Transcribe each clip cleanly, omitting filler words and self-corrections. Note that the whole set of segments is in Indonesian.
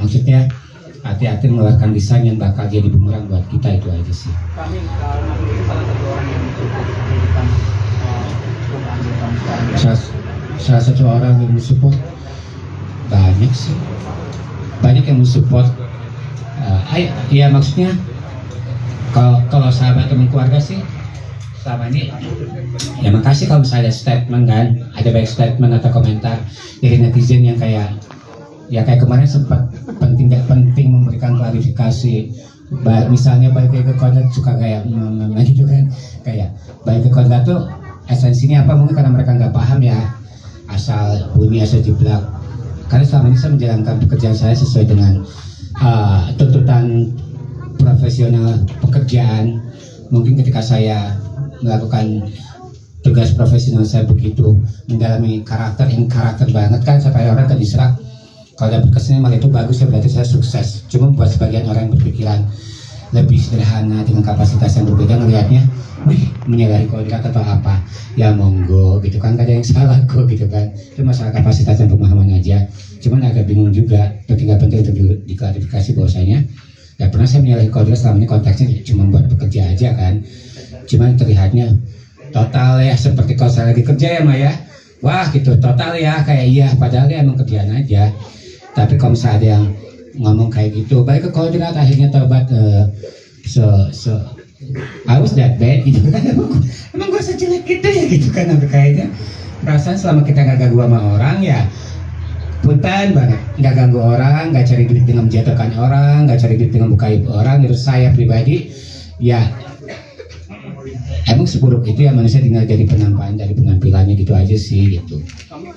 maksudnya hati-hati mengeluarkan desain yang bakal jadi bumerang buat kita, itu aja sih. Kami ini salah satu orang yang mensupport kehidupan perubahan Vietnam sekarang. Salah satu orang yang mensupport banyak sih, banyak yang mensupport. Ya maksudnya kalau sahabat teman keluarga sih selama ini ya makasih kalau misalnya ada statement kan, ada baik statement atau komentar dari netizen yang kayak kemarin sempat penting memberikan klarifikasi. Misalnya balik ke kodrat suka kayak gitu kan, kayak balik ke kodrat tuh esensinya apa, mungkin karena mereka nggak paham ya, asal bunyi asal jiplak. Karena selama ini saya menjalankan pekerjaan saya sesuai dengan tuntutan profesional pekerjaan. Mungkin ketika saya melakukan tugas profesional saya begitu mendalami karakter banget kan, sampai orang kan diserang. Kalau dapat kesannya malah itu bagus ya, berarti saya sukses. Cuma buat sebagian orang yang berpikiran lebih sederhana dengan kapasitas yang berbeda, ngelihatnya menyalahi kodrat atau apa, ya monggo gitu kan, gak ada yang salah kok gitu kan. Itu masalah kapasitas dan pemahaman aja. Cuman agak bingung juga, penting untuk diklarifikasi bahwasanya ya pernah saya menyalahi kodrat, selama ini konteksnya cuma buat bekerja aja kan. Cuman terlihatnya total ya, seperti kalau saya lagi kerja ya Maya, wah gitu total ya, kayak iya padahal ya emang kerjaan aja. Tapi kalau misalnya ada yang ngomong kayak gitu, balik ke kodrat akhirnya tobat, I was that bad gitu kan, emang gue sejelek gitu ya gitu kan, sampai kayaknya perasaan selama kita gak ganggu sama orang ya punten banget, nggak ganggu orang, nggak cari duit dengan menjatuhkan orang, nggak cari duit dengan buka aib orang. Menurut saya pribadi ya emang seburuk itu ya manusia, tinggal jadi penampakan dari penampilannya gitu aja sih gitu.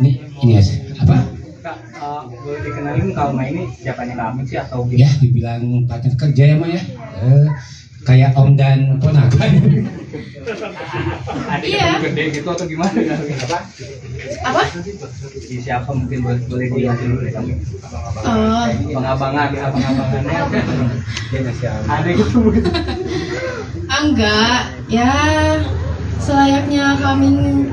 Ini ya apa? Kak, boleh dikenalin Kalma ini siapanya kami sih atau Ya dibilang partner kerja ya Mah ya, kayak om dan ponakan. Iya. Gede gitu atau gimana? Apa? Siapa mungkin boleh dijelasin dulu deh kami. Abang-abangannya. Dia masih ada gitu mungkin. Enggak, ya selayaknya kami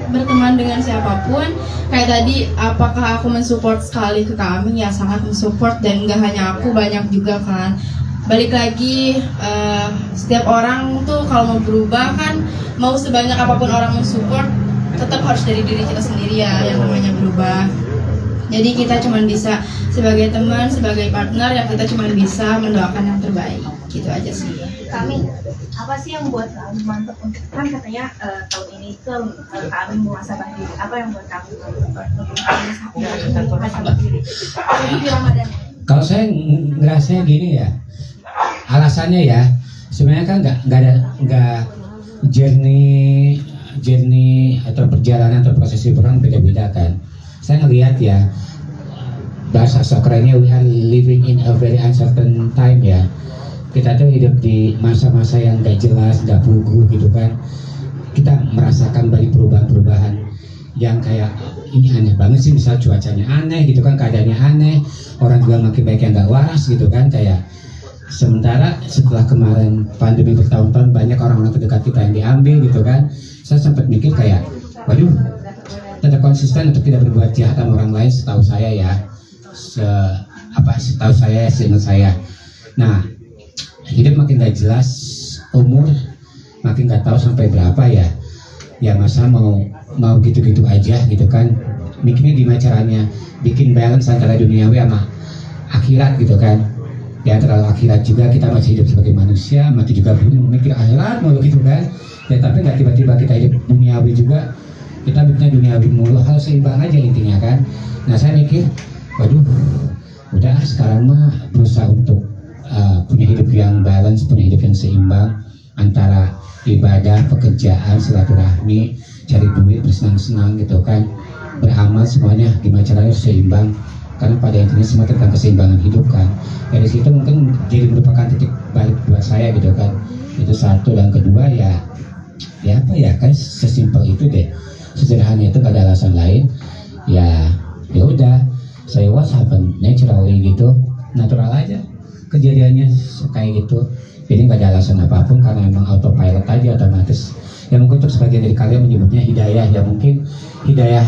berteman dengan siapapun. Kayak tadi, apakah aku mensupport sekali ke kami? Ya sangat mensupport, dan enggak hanya aku, banyak juga kan. Balik lagi, setiap orang tuh kalau mau berubah kan, mau sebanyak apapun orang mensupport, tetap harus dari diri kita sendiri ya yang namanya berubah. Jadi kita cuma bisa sebagai teman, sebagai partner, yang kita cuma bisa mendoakan yang terbaik. Gitu aja sih. Kami, apa sih yang buat kami mantap untuk, kan katanya tahun ini tuh kami muhasabah diri. Apa yang buat kami muhasabah diri? Di Ramadan. Kalau saya ngerasanya gini ya, alasannya ya sebenarnya kan nggak journey atau perjalanan atau proses hidup orang beda-beda kan. Saya ngelihat ya, bahasa kerennya we are living in a very uncertain time ya. Kita tuh hidup di masa-masa yang gak jelas, gak pugu gitu kan. Kita merasakan banyak perubahan-perubahan yang kayak ini aneh banget sih, misal cuacanya aneh gitu kan, keadaannya aneh, orang juga makin banyak yang gak waras gitu kan. Kayak sementara setelah kemarin pandemi bertahun-tahun, banyak orang-orang terdekat kita yang diambil gitu kan. Saya sempat mikir kayak, waduh, tetap konsisten untuk tidak berbuat jahat sama orang lain, setahu saya ya, setahu saya, seingat saya. Nah, hidup makin gak jelas, umur makin gak tahu sampai berapa ya. Ya masa mau gitu-gitu aja gitu kan. Mikirnya gimana caranya bikin balance antara duniawi sama akhirat gitu kan. Ya terlalu akhirat juga, kita masih hidup sebagai manusia, mati juga belum mikir akhirat mulu gitu kan. Ya tapi nggak tiba-tiba kita hidup duniawi juga, kita bikinnya duniawi mulu, harus seimbang aja intinya kan. Nah saya mikir, waduh, udah sekarang mah berusaha untuk punya hidup yang balance, punya hidup yang seimbang antara ibadah, pekerjaan, silaturahmi, cari duit, bersenang-senang gitu kan, beramal, semuanya gimana caranya seimbang. Karena pada intinya semua tentang keseimbangan hidup kan. Dari situ mungkin jadi merupakan titik balik buat saya gitu kan. Itu satu, dan kedua ya apa ya kan, sesimpel itu deh, sederhana itu, gak ada alasan lain. Ya udah, saya was happen naturally gitu, natural aja kejadiannya kayak gitu. Jadi nggak ada alasan apapun, karena emang autopilot aja, otomatis. Ya mungkin untuk sebagian dari kalian menyebutnya hidayah, ya mungkin hidayah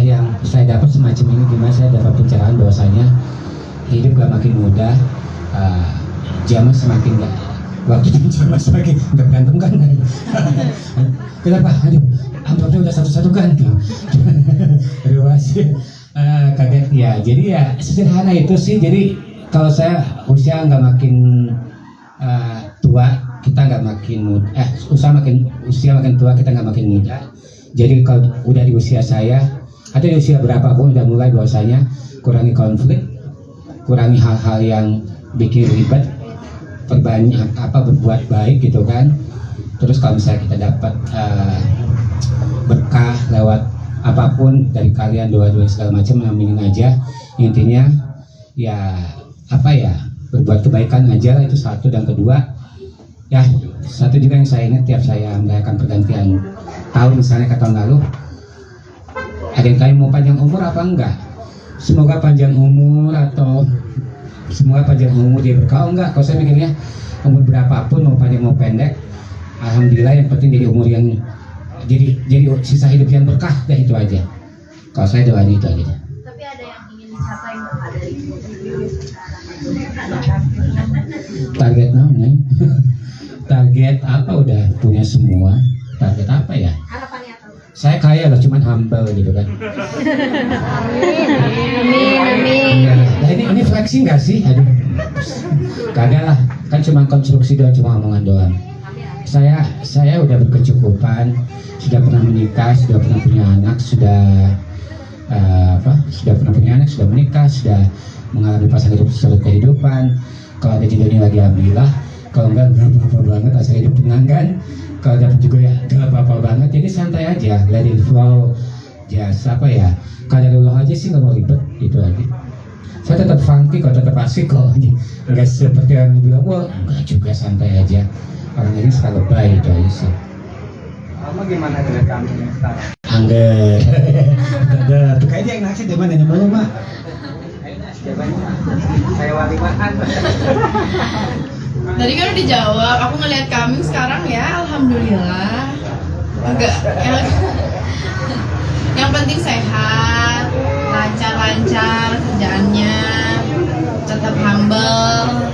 yang saya dapat semacam ini, gimana saya dapat pencerahan bahwasanya semakin muda, zaman semakin nggak, waktu zaman semakin nggak berantem kan? Kenapa? Aduh, amplopnya udah satu-satu ganti. Aduh masih kaget ya. Jadi ya sederhana itu sih. Jadi kalau saya usia nggak makin tua, kita nggak makin muda. Usia makin tua, kita nggak makin muda. Jadi kalau udah di usia saya, atau di usia berapapun udah mulai bahwasanya kurangi konflik, kurangi hal-hal yang bikin ribet, perbanyak berbuat baik gitu kan. Terus kalau misalnya kita dapat berkah lewat apapun dari kalian, doa-doa segala macam, aminin aja. Intinya ya berbuat kebaikan aja lah, itu satu. Dan kedua ya, satu juga yang saya ingat tiap saya merayakan pergantian tahun, misalnya ke tahun lalu, ada yang tanya mau panjang umur apa enggak. Semoga panjang umur, atau semoga panjang umur dia berkah. Enggak, kalau saya mikirnya umur berapapun, mau panjang mau pendek, alhamdulillah yang penting jadi umur yang jadi sisa hidup yang berkah, dah itu aja. Kalau saya doanya itu aja. Tapi ada yang ingin dicapai nggak dari Target namanya. Target apa, udah punya semua. Target apa ya? harapannya apa? Saya kaya loh, cuman humble gitu kan. Amin. Nah, ini flexing nggak sih? Aduh, kagak lah, kan cuma konstruksi doang, cuma omongan doang. Saya udah berkecukupan, sudah pernah menikah, sudah pernah punya anak, sudah pernah punya anak, sudah menikah, sudah mengalami fase hidup seluruh kehidupan. Kalau ada jodohnya lagi alhamdulillah, kalau enggak apa-apa banget, asal hidup tenang kan. Kalau dapat juga ya gak apa-apa banget, jadi santai aja, let it flow. Just kadarullah aja sih, nggak mau ribet, gitu aja. Saya tetap funky kok, tetap asik kok, nggak seperti yang bilang, wah nggak juga, santai aja. Orang ini suka lebay, itu aja sih. Kamu gimana dengan kamu sekarang? Angger. Tuh kayaknya yang naksir di mana nyembuh Mak? Saya wali makan. Tadi kan udah dijawab, aku ngelihat kami sekarang ya, alhamdulillah. Enggak, yang penting sehat, lancar-lancar kerjaannya, tetap humble.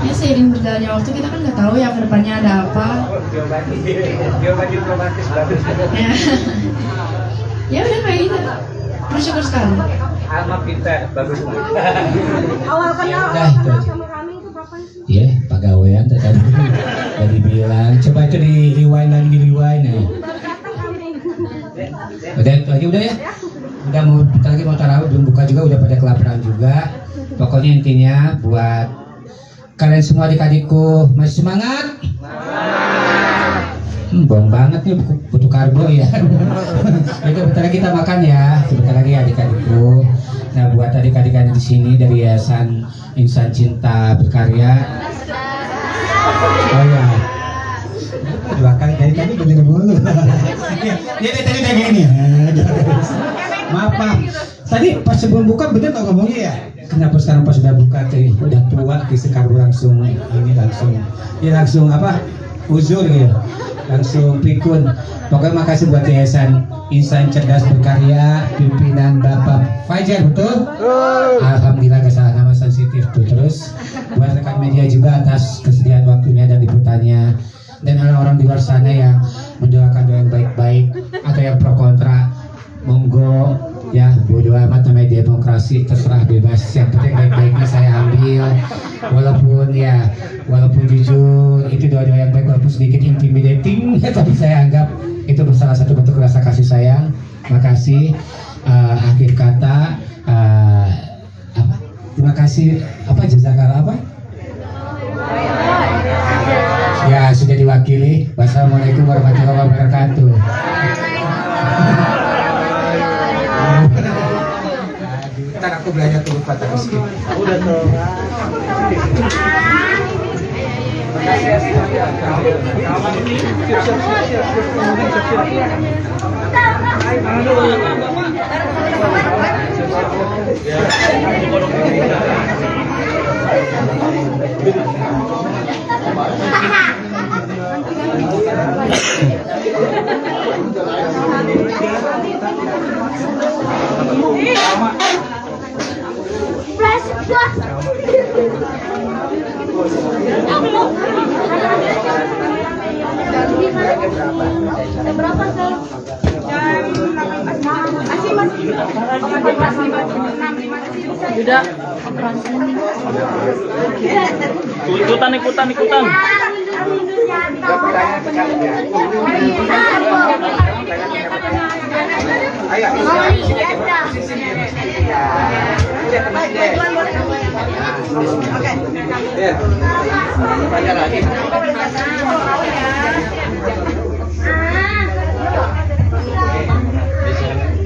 Ya seiring berjalannya waktu kita kan nggak tahu ya kedepannya ada apa. Jawaban diplomatis bagus. Ya udah kayak gitu. Bersyukur sekali. Alma pintar, bagus banget. Awal kenal Nah, itu aja. sama kami itu kapan sih? Iya, pegawaian tadi bilang. Coba itu di rewind ya. Udah itu aja, udah ya. Udah mau bentar lagi mau tarawih, belum buka juga, udah pada kelaparan juga. Pokoknya intinya buat kalian semua adik-adikku, masih semangat? Bohong banget nih, butuh karbo ya. Itu bentar lagi kita makan ya, sebentar lagi adik-adikku. Nah, buat adik-adik di sini dari Yayasan Insan Cinta Berkarya. Oh ya, dua kali dari tadi bener mulu. Dia tadi udah gini. Maaf. Tadi pas sebelum buka bener nggak ngomongnya ya? Kenapa sekarang pas sudah buka tuh udah tua karbo langsung uzur gitu, langsung pikun. Pokoknya makasih buat Yayasan Insan Cerdas Berkarya, pimpinan Bapak Fajar, betul? Alhamdulillah, gak salah nama, sensitif tuh. Terus buat rekan media juga atas kesediaan waktunya dan liputannya, dan orang-orang di luar sana yang mendoakan doa yang baik-baik atau yang pro kontra, monggo ya, bodo amat, namanya demokrasi, terserah, bebas. Yang penting baik-baiknya saya ambil, walaupun jujur itu doa-doa yang baik, walaupun sedikit intimidating, tapi saya anggap itu salah satu bentuk rasa kasih sayang. Makasih. Akhir kata terima kasih, jazakallah ya, sudah diwakili. Wassalamualaikum warahmatullahi wabarakatuh. Ntar aku belajar tuh Pak Rizky. Udah tuh. Flash. Berapa sel? Udah. Ikutan.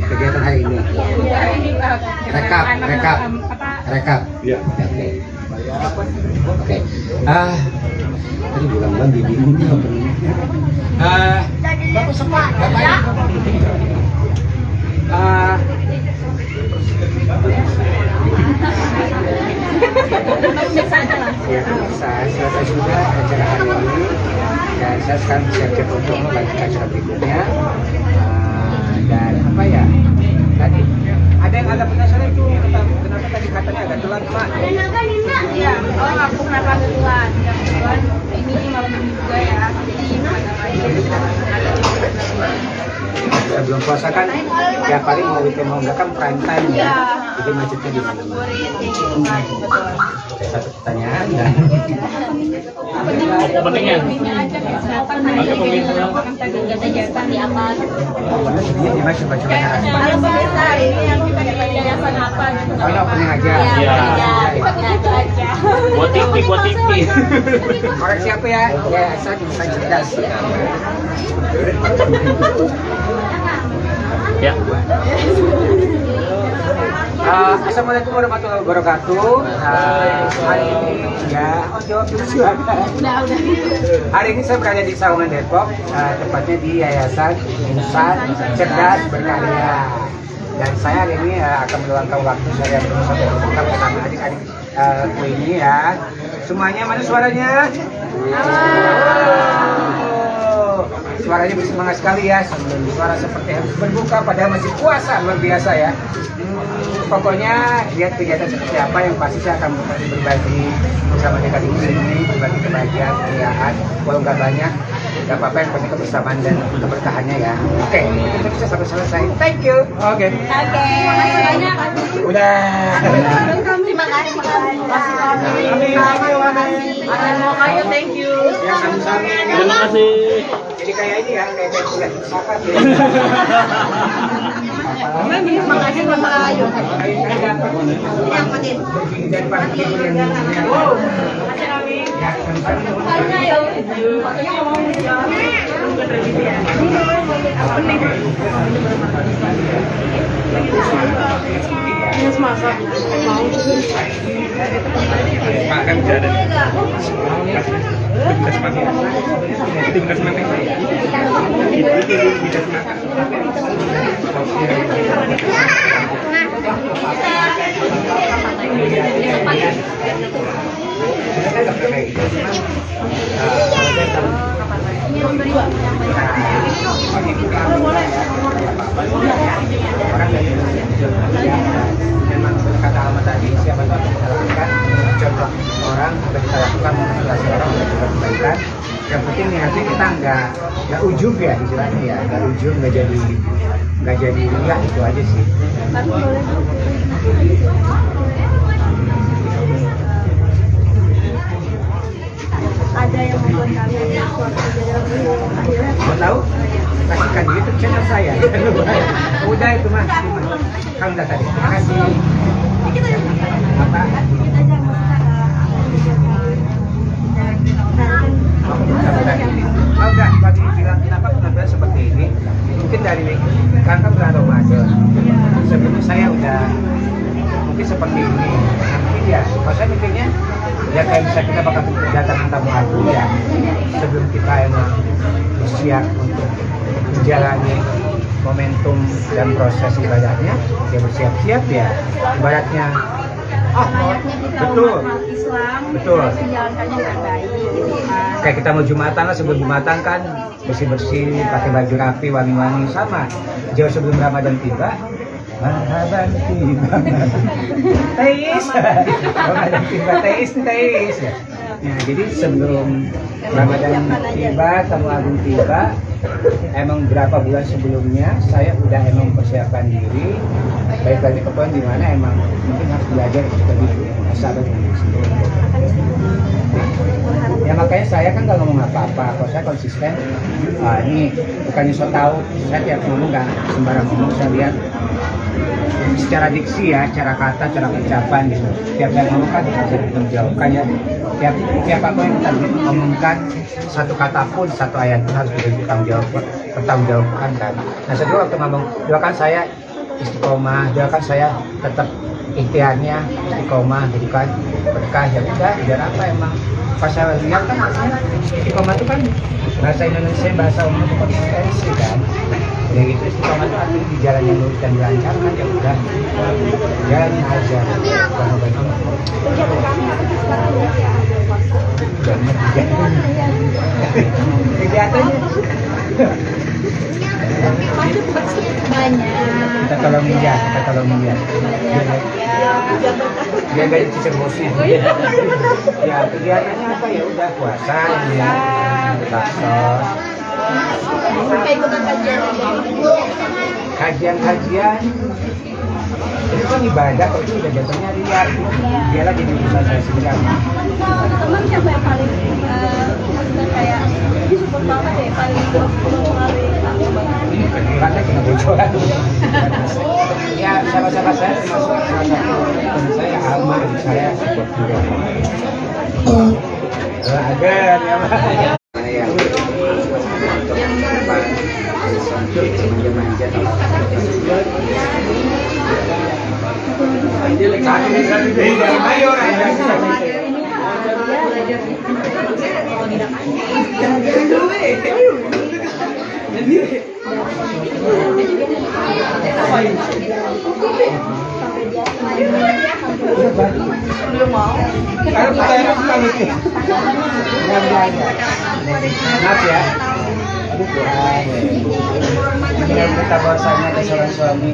Kegiatan hari ini. Rekap. Iya. Oke. Tadi bilang lagi bingung apa ini. Saya selesai sudah acara hari ini dan saya sekarang siap-siap untuk melanjutkan acara berikutnya. Dan apa ya? Tadi ada yang agak penasaran tuh kenapa tadi katanya agak telat, Mak? Iya, aku kenapa keluar? Kebetulan ini malam minggu juga ya, jadi Sebelum puasa kan tiap hari mau weekend mau enggak kan prime time ya. Jadi macetnya di mana? Satu pertanyaan dan Pentingnya. ini mas coba-coba narasi. halo pemirsa, hari ini aku pengen yayasan apa gitu. Oh, ini opening aja. Iya. Itu aja. Buat TV. Koreksi aku ya. Yayasan Insan Cerdas. Ya. Assalamualaikum warahmatullahi wabarakatuh. Hari ini ya, jawab dulu silakan. Udah. Hari ini saya berada di Sawangan Depok, tepatnya di Yayasan Insan Cerdas Berkarya. Dan saya hari ini akan meluangkan waktu saya bersama bersama adik-adik ini ya. Semuanya mana suaranya? Suaranya bersemangat sekali ya. Suara seperti harus berbuka padahal masih puasa, luar biasa ya. Pokoknya lihat kegiatan seperti apa yang pasti saya akan berbagi bersama adik-adik ini, berbagi kebahagiaan, keriaan, walau nggak banyak, nggak apa-apa, yang penting kebersamaan dan keberkahannya ya. Oke, itu bisa sampai selesai. Thank you. Oke. Terima kasih banyak. Udah. Terima kasih. Amin. Thank you. Ya, sami-sami. Terima kasih. Jadi kayak ini ya, kayak kuliah filsafat ya. Makasih Bapak Ayu. Dan Pak Guru yang Pak kan tidak ada. Itu bekas mati. Orang dari memang berkata Alma tadi, siapa tahu kita lakukan contoh orang apa kita lakukan motivasi orang untuk berbuat kebaikan. Yang penting niatnya kita nggak ujub ya istilahnya ya, nggak ujub, nggak jadi riak, itu aja sih. Ada yang membuat kalian suatu akhirnya Mau tahu? Kasihkan di YouTube channel saya. Udah itu mas. Kamu udah tadi. Terima kasih. Apa? Oh enggak, tadi bilang kenapa penampilan seperti ini? Mungkin dari kanker bulan Ramadan. Sebelumnya saya udah mungkin seperti ini. Mungkin ya, kalau saya mikirnya ya kayak misalnya kita bakal kedatangan tamu agung ya. Sebelum kita emang bersiap untuk menjalani momentum dan proses ibadahnya, ya bersiap-siap ya. Ibaratnya betul. Islam, Betul. menjalankannya dengan baik gitu kan. Kayak kita mau Jumatan lah, sebelum Jumatan kan bersih-bersih, pakai baju rapi, wangi-wangi, sama. Jauh sebelum Ramadan tiba, Marhaban tiba. Teis. Ramadan tiba teis nih teis ya. Nah, jadi sebelum Ramadan tiba, Tamu Agung tiba, emang berapa bulan sebelumnya saya udah emang persiapan diri. Baik lagi ke poin di mana emang mungkin harus belajar lebih sabar ya, makanya saya kan nggak ngomong apa-apa, kalau saya konsisten. Ini bukannya so tahu, saya tiap ngomong nggak sembarang ngomong, saya lihat secara diksi ya, cara kata, cara ucapan gitu. Tiap saya ngomong kan harus dipertanggungjawabkan ya. Tiap apa yang kita ngomongkan, satu kata pun, satu ayat pun harus dipertanggungjawabkan kan. Nah setelah waktu ngomong, doakan saya istiqomah, doakan saya tetap ikhtiarnya istiqomah, gitu kan, berkah ya udah, biar apa emang. Pas saya lihat kan artinya istiqomah itu kan bahasa Indonesia, bahasa umum itu konsistensi kan. Ya gitu, istiqomah itu artinya di jalan yang lurus dan dilancarkan, ya udah jalanin aja. Kegiatannya banyak. kita tolong dia. Dia nggak jadi emosi. Ya kegiatannya apa ya udah puasa ya, bakso. Ikutan Kajian itu kan ibadah, kok itu udah jatuhnya liar. Dia lagi di urusan saya sendiri. teman siapa yang paling kayak support banget ya, paling mempengaruhi aku banget? Karena kena bocoran. Ya sama-sama saya termasuk salah satu teman saya, Alma, saya support juga. Agar ya Pak. Yang depan manja-manja. Ayo, maaf ya. Yang kita bahasanya ke seorang suami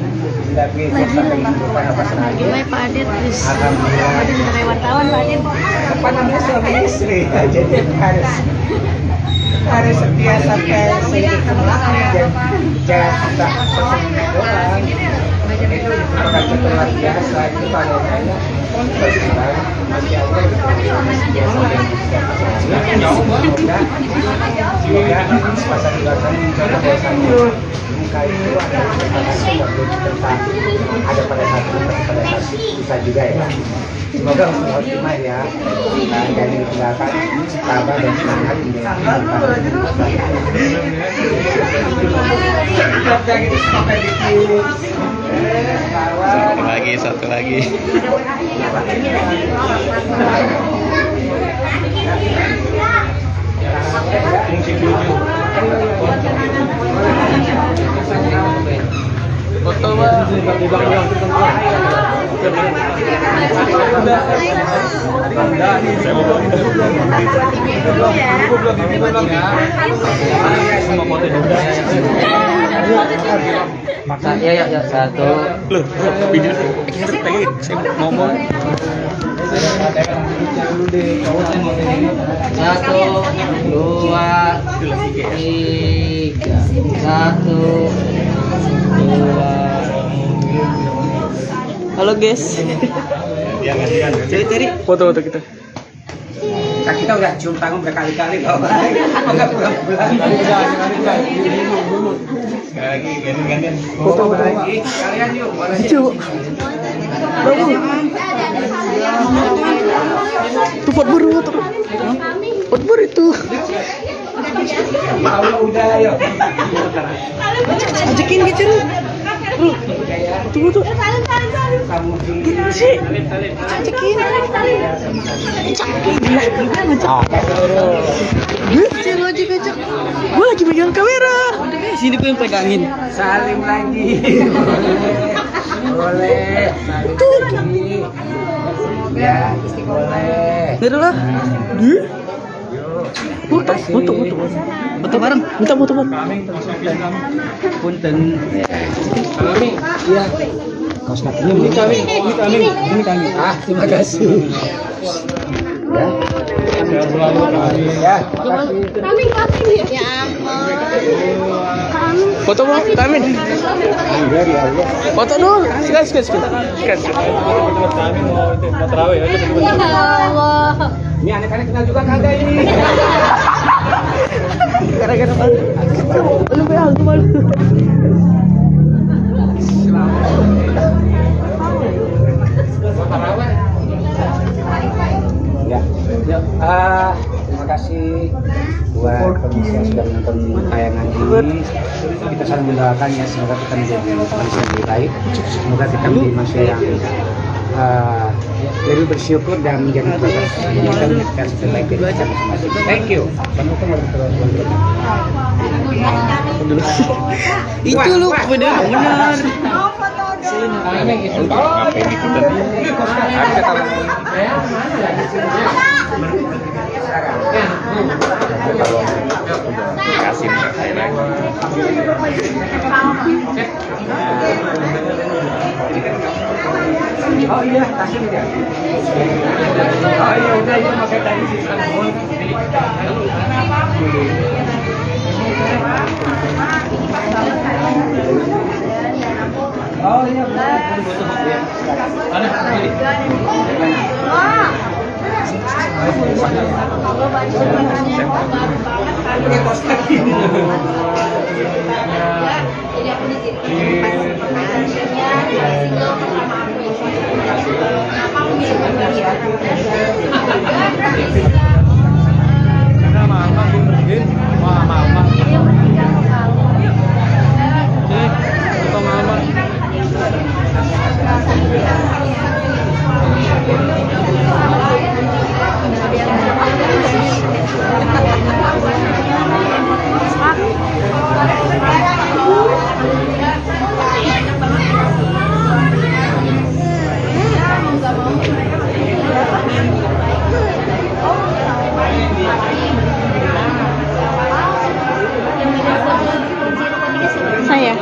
tidak bisa sampai kehidupan apa sengaja. Gimana Pak Adit? Alhamdulillah. Dari wartawan Pak Adit. Apa namanya suami istri? Jadi harus setia sampai sehidup semati. Jangan kita pesan doang. Itu bukan luar biasa. Itu kalau saya masih Allah semoga pasal dewasanya mencoba bahwasanya muka itu adalah ada pada satu bisa juga ya. Semoga untuk khotimah ya, dan ditinggalkan sabar dan semangat Satu lagi. Foto Maksa ya satu. Loh, video saya ngomong. Satu, dua, tiga. Satu, dua. Halo guys. Cari Foto kita. kita udah cium tangan berkali-kali kok. Enggak pulang-pulang. Lagi gantian. Foto lagi. Kalian yuk, boleh. Tuh pot buru tuh. Pot buru itu. Mau udah ayo. Ajakin gitu. Tunggu tuh. Kamu Gimana sih? Ajakin. Gue lagi ngajak. Gue lagi pegang kamera. Sini gue yang pegangin. salim lagi. Boleh. Salim lagi. Ya, boleh. Udah lah. Foto bareng. Minta foto bareng. Punten. Iya. kaos kakinya ini kami. Ah, terima kasih. Ya. Ya, Kami ya ampun. Foto mau kita amin. Foto dulu. Sekali. Ya Allah. Ini anak-anak kenal juga kagak ini. Gara-gara malu. Aku malu. Ya. Terima kasih buat pemirsa yang sudah menonton tayangan ini. Kita saling mendoakan ya, semoga kita menjadi manusia yang lebih baik. Semoga kita menjadi manusia yang lebih bersyukur dan menjadi proses kita menjadikan sebaik dari kita masing-masing. Thank you. Itu lu benar. Kasih saya lagi. Oh iya, kasih dia. Oh iya, udah itu pakai tadi sistem. Oh iya, Jadi aku di sini pas akhirnya single pertama aku ini. Kenapa aku bisa berbeda? Semoga bisa Saya.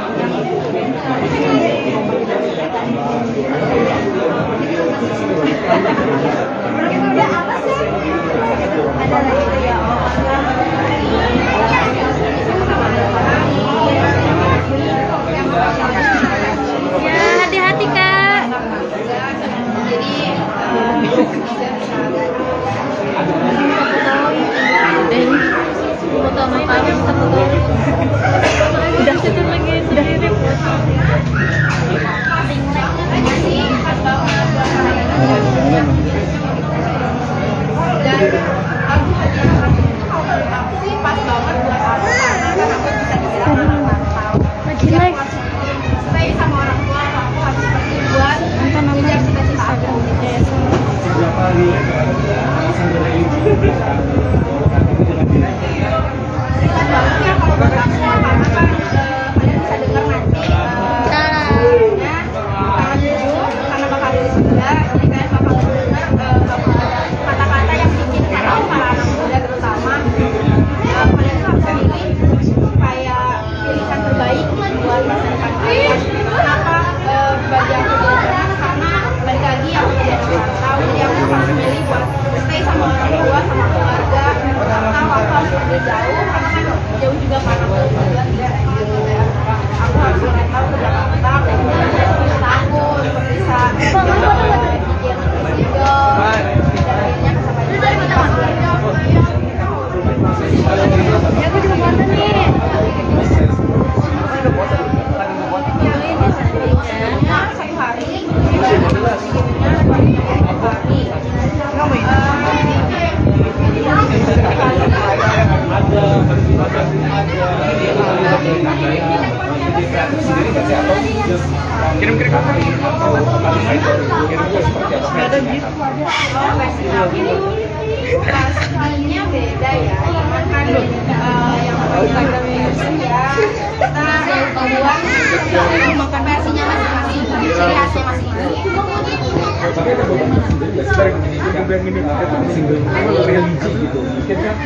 ya hati-hati Kak. Jadi foto sama pacar kita foto. Udah tutup lagi, udah hidup. Dan aku sih pas banget buat aku karena aku bisa dikira merantau. Jadi aku harus stay sama orang tua, aku harus pergi buat ngejar cita-cita aku. Silakan banget ya kalau buat aku karena kan kalian bisa dengar nanti ya tanggal 7 karena bakal rilis juga, jadi kalian bakal dengar kata-kata yang bikin kacau para anak muda terutama. Kalian tuh harus memilih kayak pilihan terbaik buat masa depan kalian. Kenapa bagi aku bilang karena balik lagi aku tidak tahu, jadi aku harus memilih buat stay sama orang tua, sama keluarga, atau aku harus pergi jauh karena kan jauh juga karena aku juga tidak aku harus merantau ke Jakarta dan tahun bisa bikin single dan akhirnya kesampaian ya aku juga foto nih. Biasanya satu hari Kirim ke kakak. ada gift. Sekalinya beda ya, cuman kan yang Instagramnya ya kita buat versinya masing-masing, ciri khasnya masing-masing. Tapi ada beberapa yang ini ada single religi gitu. Mungkin kan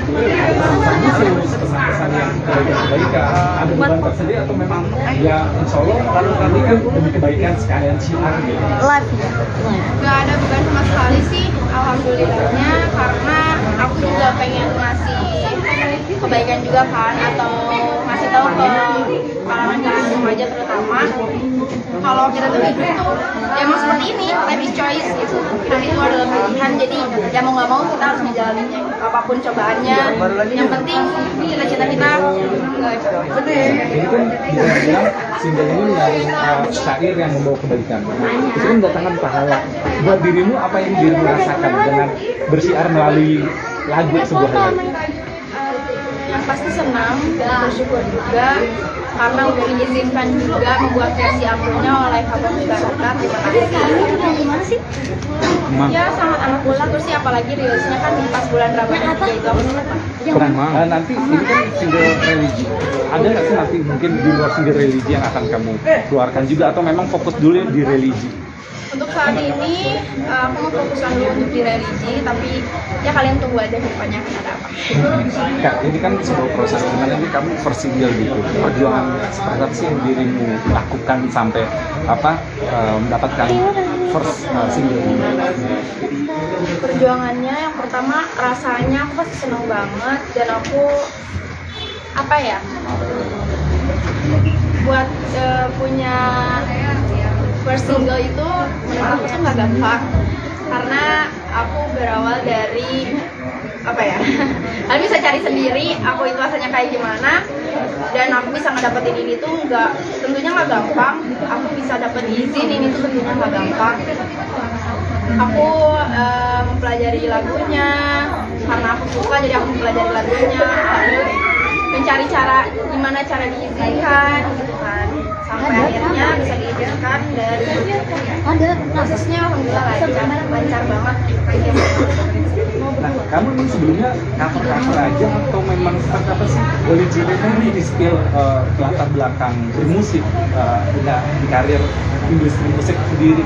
pesan-pesan yang kebaikan ada beban tersendiri atau memang ya insya Allah kalau nanti kan demi kebaikan sekalian syiar gitu. Live ya. Gak ada beban sama sekali sih, alhamdulillahnya, karena aku juga pengen ngasih kebaikan juga kan, atau ngasih tahu ke kalangan remaja terutama kalau kita tuh hidup tuh ya emang seperti ini, life is choice gitu. Dan itu adalah pilihan, jadi ya mau nggak mau kita harus ngejalaninnya apapun cobaannya. Yang penting cita-cita kita bener. Ini kan bisa bilang single ini yang syair yang membawa kebaikan. Itu kan mendatangkan pahala. Buat dirimu apa yang dirimu rasakan dengan bersiar melalui lagu sebuah lagu? Yang pasti senang dan bersyukur juga karena udah diizinkan juga membuat versi albumnya oleh Kabar Mubaraka. Terima kasih. Gimana sih? Ya sangat amat bola, terus sih apalagi rilisnya kan pas bulan Ramadan juga itu aku lupa. Kurang nanti ini kan single religi. Ada nggak sih nanti mungkin di luar single religi yang akan kamu keluarkan juga atau memang fokus dulu di religi? Untuk saat ini aku mau fokuskan dulu untuk di religi, tapi ya kalian tunggu aja ke depannya akan ada apa. Kak, ini kan sebuah proses dimana ini kamu first single gitu. Perjuangan seperti apa sih yang dirimu lakukan sampai mendapatkan first single ini? Perjuangannya yang pertama rasanya aku pasti seneng banget, dan aku buat punya first single itu menurut aku tuh nggak gampang, karena aku berawal dari kalian bisa cari sendiri aku itu rasanya kayak gimana, dan aku bisa ngedapetin ini tuh tentunya nggak gampang. Aku bisa dapet izin ini tuh tentunya nggak gampang. Aku mempelajari lagunya karena aku suka, jadi aku mempelajari lagunya, aku mencari gimana cara diizinkan gitu kan, sampai akhirnya bisa diizinkan, dan prosesnya alhamdulillah lancar banget. Nah, kamu ini sebelumnya cover aja atau memang seperti apa sih? Boleh cerita nih di skill latar belakang bermusik di karir industri musik sendiri?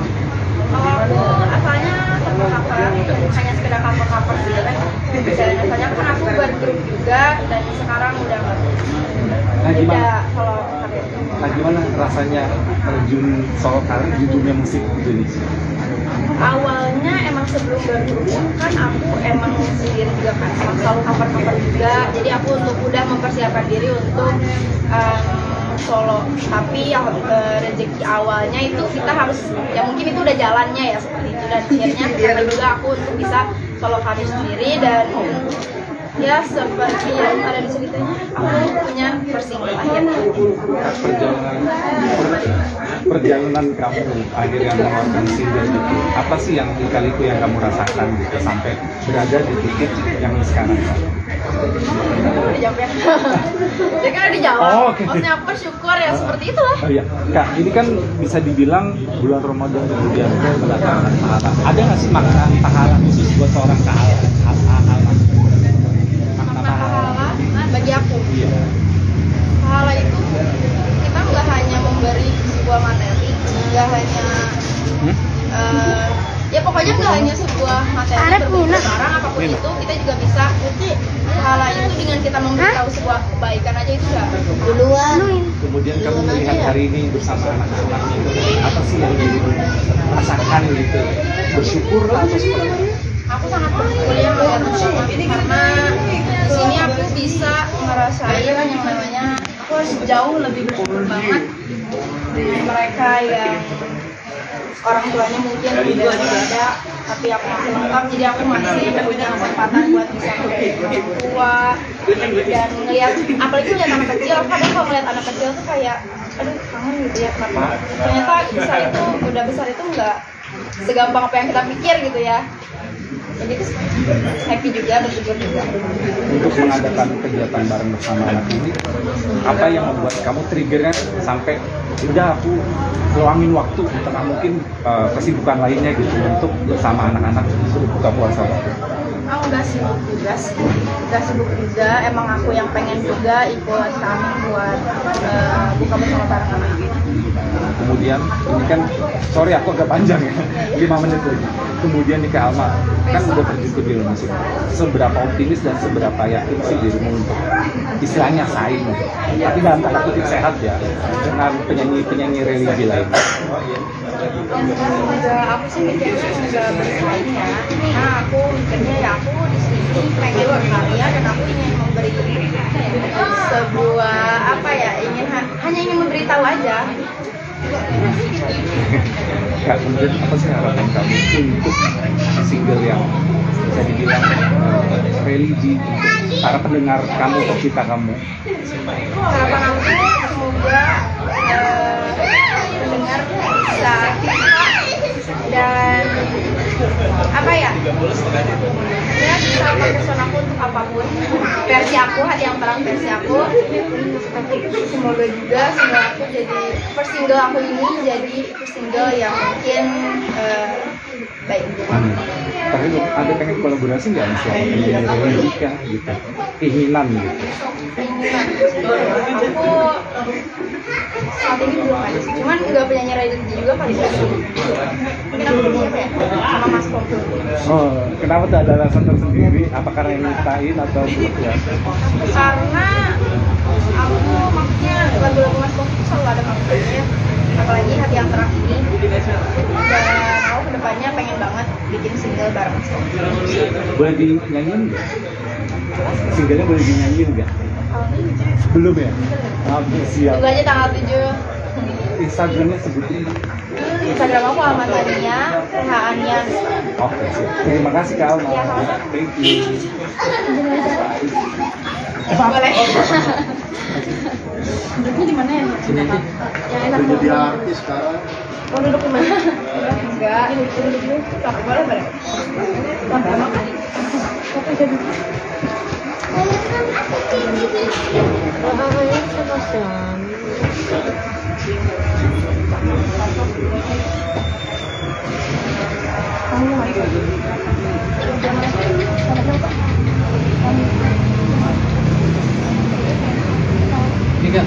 Aku asalnya cover, hanya sekedar cover gitu kan. Biasanya kan aku bergrup juga, dan sekarang udah nggak. Nah gimana rasanya terjun solo karir di dunia musik Indonesia? Awalnya emang sebelum bergrup kan aku emang sendiri juga kan, selalu cover juga. Jadi aku udah mempersiapkan diri untuk solo, tapi yang rezeki awalnya itu kita harus ya mungkin itu udah jalannya ya seperti itu, dan akhirnya kesana juga aku untuk bisa solo karir sendiri. Dan ya seperti yang ada di ceritanya, aku punya first single akhirnya. Perjalanan kamu akhirnya mengeluarkan single itu, apa sih yang kali-kali yang kamu rasakan gitu sampai berada di titik yang sekarang? Udah jawab ya? Jadi kan udah dijawab. Oh, okay. Maksudnya aku bersyukur ya seperti itu lah. Oh iya, Kak, ini kan bisa dibilang bulan Ramadan kemudian mendatangkan pahala. Ada nggak sih makna pahala khusus buat seorang pahala? Makna pahala bagi aku. Iya. Pahala itu kita nggak hanya memberi sebuah materi, nggak hanya ya pokoknya nggak hanya sebuah materi berupa barang apapun itu, kita juga bisa pahala itu dengan kita memberitahu sebuah kebaikan aja itu udah duluan. Kemudian kamu melihat hari ini bersama anak-anak itu, apa sih yang dirimu rasakan gitu? Bersyukur atau seperti apa? Aku sangat bersyukur ya melihat teman-teman, karena di sini aku bisa ngerasain yang namanya aku harus jauh lebih bersyukur banget dengan mereka yang orang tuanya mungkin udah ada, tapi aku masih lengkap, jadi aku masih punya kesempatan buat bisa ngeliat orang tua dan ngeliat, apalagi ngeliat anak kecil. Aku kadang kalau ngeliat anak kecil tuh kayak aduh kangen gitu ya, kenapa ternyata udah besar itu nggak segampang apa yang kita pikir gitu ya. Jadi happy juga, bersyukur juga. Untuk mengadakan kegiatan bareng bersama anak ini, apa yang membuat kamu triggernya sampai udah aku luangin waktu di tengah mungkin kesibukan lainnya gitu untuk bersama anak-anak berbuka puasa waktu? Aku nggak sibuk juga sih, nggak sibuk juga. Emang aku yang pengen juga ikut kami buat buka bersama bareng anak. Kemudian ini kan, sorry aku agak panjang ya, 5 menit lagi. Kemudian nih Kak Alma, kan udah terjun di musik. Seberapa optimis dan seberapa yakin sih dirimu untuk istilahnya saing, tapi dalam tanda kutip sehat ya, dengan penyanyi-penyanyi religi lain? Aku sih mikirnya juga bersaing ya. Nah aku mikirnya ya aku di sini pengen berkarya dan aku ingin memberi sebuah apa ya, hanya ingin memberitahu aja. Kak, kemudian apa sih harapan kamu untuk single yang bisa dibilang religi untuk para pendengar kamu atau kita kamu? Harapan aku semoga pendengar bisa dan apa ya bisa mempesona aku untuk apapun, versi aku, hati yang terang versi aku. Semoga juga single aku jadi first single aku ini jadi first single yang mungkin baik. Tapi ada pengen kolaborasi nggak misalnya penyanyi religi kah gitu? Keinginan gitu? Aku saat ini belum ada sih, cuman nggak penyanyi religi juga kali ya. Mungkin aku siapa ya, sama Mas Pop. Oh, kenapa tuh, ada alasan tersendiri? Apa karena yang nyiptain atau ya? Karena aku maksudnya lagu-lagu Mas Pop itu selalu ada maknanya, apalagi hati yang terang ini. Dan aku kedepannya pengen banget bikin single bareng Mas Pop. Boleh dinyanyiin nggak? Singlenya boleh dinyanyiin nggak? Belum ya? Oke, siap. Tunggu aja tanggal 7. Instagramnya sebutin. Instagram aku Alma Tania, PH-nya. Oke, siap. Terima kasih Kak Alma. Ya, sama-sama. Thank you. Boleh. Duduknya di mana ya? Sini aja. Yang enak. Jadi artis sekarang. Mau duduk di mana? Enggak. Duduk dulu. Boleh, boleh. Sampai makan. Oke, jadi. Tiga.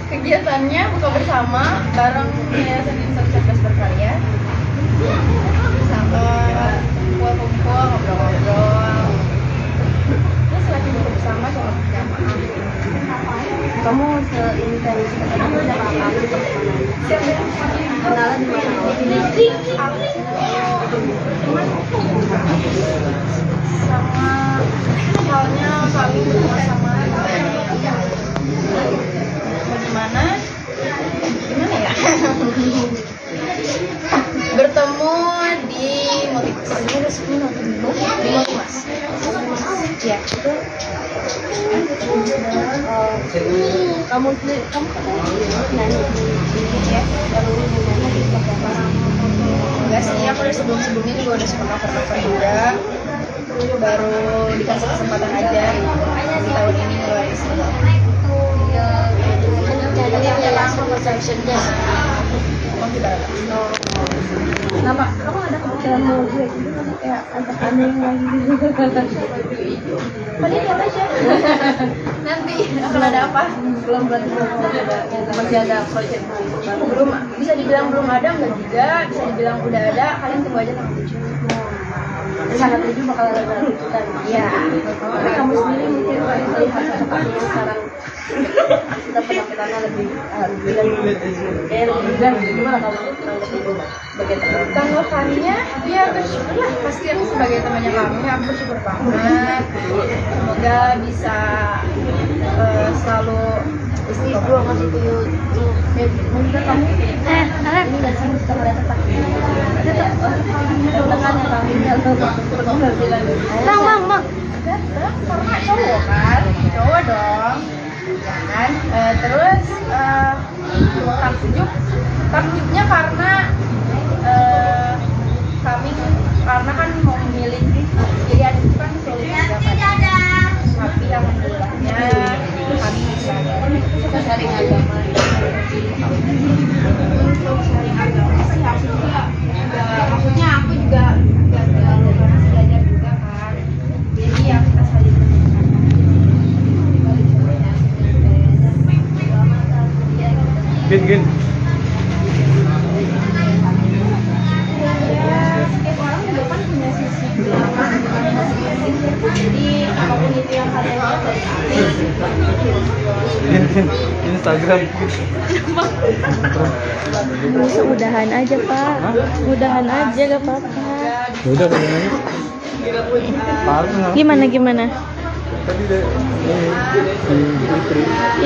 Kegiatannya buka bersama bareng Yayasan Insan Cerdas Berkarya, sama kumpul-kumpul, ngobrol-ngobrol. Terus lagi buka bersama sama berjamaah. Kamu seintens kamu udah apa? Kenalan di mana? Sama halnya kami bersama gimana ya bertemu di Multimas ya itu kamu nyanyi ya baru nyanyi di Instagram. Enggak sih, aku dari sebelumnya juga udah suka cover juga, baru dikasih kesempatan aja di tahun ini ngeluarin single. Jadi langsung perceptionnya. Kenapa? Kamu ada kepikiran mau duet gitu kayak ajak aneh lagi gitu? Tadi lihat aja. Nanti akan ada apa? Belum masih ada project baru. Belum bisa dibilang belum ada, enggak juga. Bisa dibilang udah ada. Kalian tunggu aja tanggal 7. Tanggal 7 bakal ada lanjutan. Iya. Tapi kamu sendiri mungkin melihat kamu yang sekarang kita penampilannya lebih gimana kamu sebagai teman? Tanggapannya ya bersyukurlah, pasti aku sebagai temannya kamu ya aku bersyukur banget. Semoga bisa selalu istiqomah masih tuyul. Mungkin kamu ini nggak sih kita melihat tetap tangannya kami atau bang karena cowok kan, cowok dong. Jangan Takjubnya karena kami karena kan mau memilih pilihan itu kan sulit juga kan. Tapi alhamdulillahnya kami bisa sharing agama. Untuk sharing agama sih aku juga maksudnya aku juga nggak terlalu belajar juga kan. Jadi ya kita saling Gin. setiap orang juga kan punya sisi gelap, jadi apapun itu yang kalian lihat dari Gin. Instagram. Nggak usah udahan aja pak, udahan aja gak apa-apa. Udah kayaknya. Parah. Gimana? Tadi deh.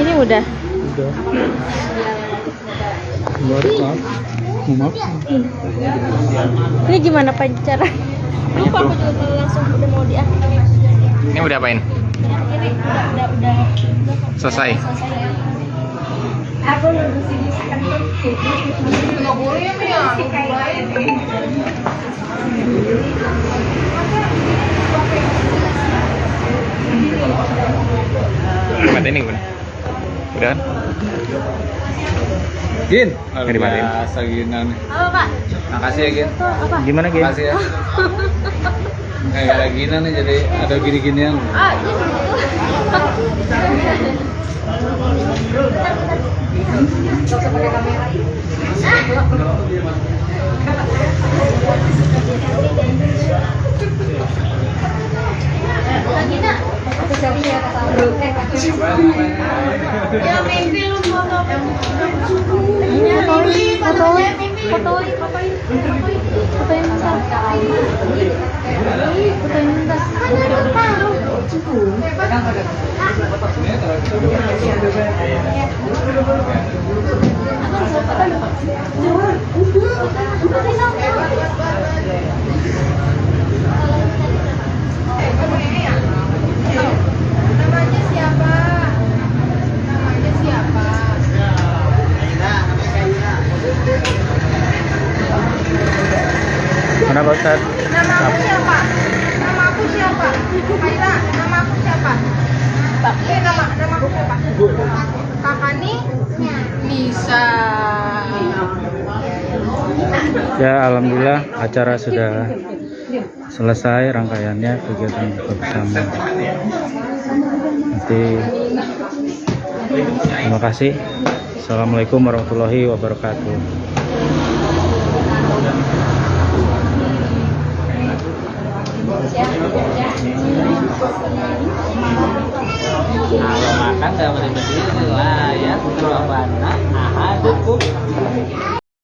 Ini udah. Udah. Maaf. Ini gimana pak cara? Lupa aku juga kalau langsung udah mau diakhiri. Ini udah apain? Ini udah Selesai. Aku nunggu sini kan. Nggak boleh ya. Mati ini gimana? Udah kan? Gin. Nggak dimatiin. Biasa Ginan. Apa pak? Makasih ya Gin. Itu apa? Gimana Gin? Makasih ya. Kayak ada Ginan nih jadi ada gini-ginian. Ah, ini Gak usah pakai kamera. Lagi nak? Aku selfie ya kata ya mimpi lu foto. Fotoin Namanya siapa? Mana Pak Ustadz? Nama aku siapa? Nama aku siapa? Kaira, nama aku siapa? Nama aku siapa? Kakak nih? Bisa. Ya alhamdulillah acara sudah selesai rangkaiannya kegiatan buka bersama. Nanti terima kasih. Assalamualaikum warahmatullahi wabarakatuh. Kalau makan gak boleh berdiri lah ya, terlalu banyak. Aha, cukup.